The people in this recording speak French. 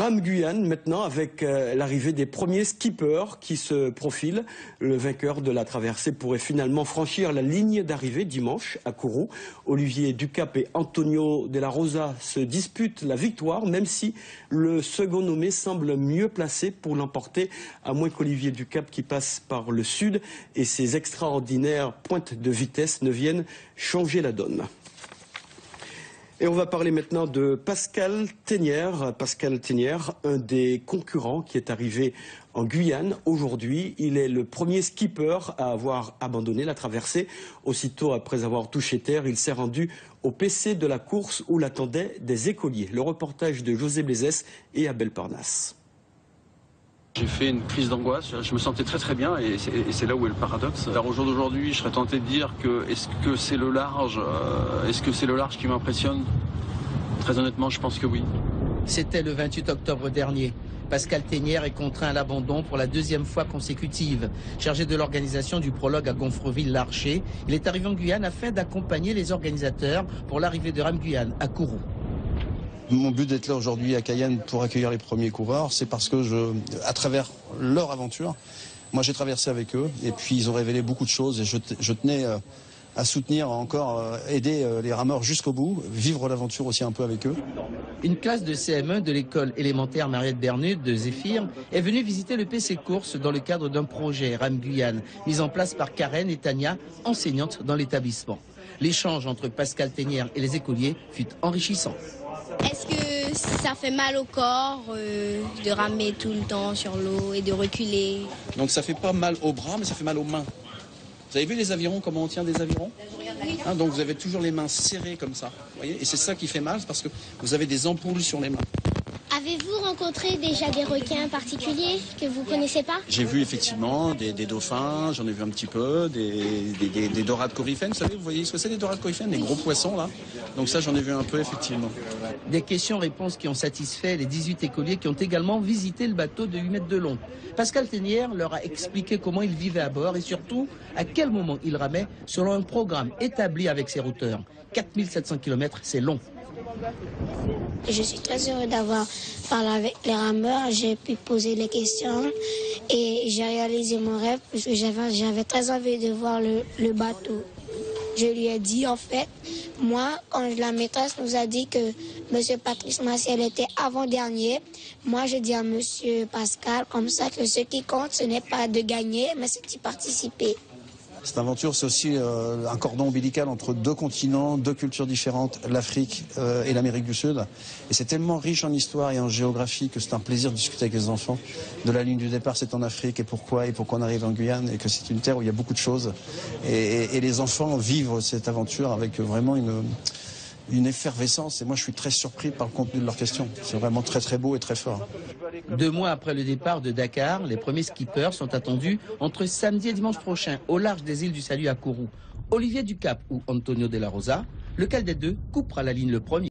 Rame Guyane maintenant avec l'arrivée des premiers skippers qui se profilent. Le vainqueur de la traversée pourrait finalement franchir la ligne d'arrivée dimanche à Kourou. Olivier Ducap et Antonio de la Rosa se disputent la victoire, même si le second nommé semble mieux placé pour l'emporter, à moins qu'Olivier Ducap qui passe par le sud et ses extraordinaires pointes de vitesse ne viennent changer la donne. Et on va parler maintenant de Pascal Ténière. Pascal Ténière, un des concurrents qui est arrivé en Guyane aujourd'hui. Il est le premier skipper à avoir abandonné la traversée. Aussitôt après avoir touché terre, il s'est rendu au PC de la course où l'attendaient des écoliers. Le reportage de José Blaisès et Abel Parnasse. J'ai fait une crise d'angoisse, je me sentais très bien et c'est là où est le paradoxe. Alors au jour d'aujourd'hui, je serais tenté de dire que est-ce que c'est le large qui m'impressionne? Très honnêtement, je pense que oui. C'était le 28 octobre dernier. Pascal Ténière est contraint à l'abandon pour la deuxième fois consécutive. Chargé de l'organisation du prologue à Gonfreville-Larcher, il est arrivé en Guyane afin d'accompagner les organisateurs pour l'arrivée de Rame Guyane à Kourou. Mon but d'être là aujourd'hui à Cayenne pour accueillir les premiers coureurs, c'est parce que à travers leur aventure, moi j'ai traversé avec eux et puis ils ont révélé beaucoup de choses et je tenais à soutenir, encore aider les rameurs jusqu'au bout, vivre l'aventure aussi un peu avec eux. Une classe de CM1 de l'école élémentaire Mariette Bernet de Zéphyr est venue visiter le PC Course dans le cadre d'un projet Rame Guyane, mis en place par Karen et Tania, enseignantes dans l'établissement. L'échange entre Pascal Ténière et les écoliers fut enrichissant. Est-ce que ça fait mal au corps de ramer tout le temps sur l'eau et de reculer? Donc ça fait pas mal aux bras, mais ça fait mal aux mains. Vous avez vu les avirons, comment on tient des avirons? Oui. Donc vous avez toujours les mains serrées comme ça, vous voyez? Et c'est ça qui fait mal, parce que vous avez des ampoules sur les mains. Avez-vous rencontré déjà des requins particuliers que vous ne connaissez pas? J'ai vu effectivement des dauphins, j'en ai vu un petit peu, des dorades coryphènes, vous voyez ce que c'est des dorades coryphènes, des gros poissons là. Donc ça j'en ai vu un peu effectivement. Des questions-réponses qui ont satisfait les 18 écoliers qui ont également visité le bateau de 8 mètres de long. Pascal Ténière leur a expliqué comment il vivait à bord et surtout à quel moment il ramait selon un programme établi avec ses routeurs. 4700 km, c'est long. Je suis très heureux d'avoir parlé avec les rameurs, j'ai pu poser les questions et j'ai réalisé mon rêve parce que j'avais très envie de voir le bateau. Je lui ai dit en fait, moi quand la maîtresse nous a dit que M. Patrice Maciel était avant-dernier, moi je dis à M. Pascal comme ça que ce qui compte ce n'est pas de gagner mais c'est d'y participer. Cette aventure, c'est aussi un cordon ombilical entre deux continents, deux cultures différentes, l'Afrique et l'Amérique du Sud. Et c'est tellement riche en histoire et en géographie que c'est un plaisir de discuter avec les enfants. De la ligne du départ, c'est en Afrique et pourquoi on arrive en Guyane et que c'est une terre où il y a beaucoup de choses. Et les enfants vivent cette aventure avec vraiment une effervescence. Et moi, je suis très surpris par le contenu de leurs questions. C'est vraiment très beau et très fort. 2 mois après le départ de Dakar, les premiers skippers sont attendus entre samedi et dimanche prochain au large des îles du Salut à Kourou. Olivier Ducap ou Antonio de la Rosa, lequel des deux coupera la ligne le premier?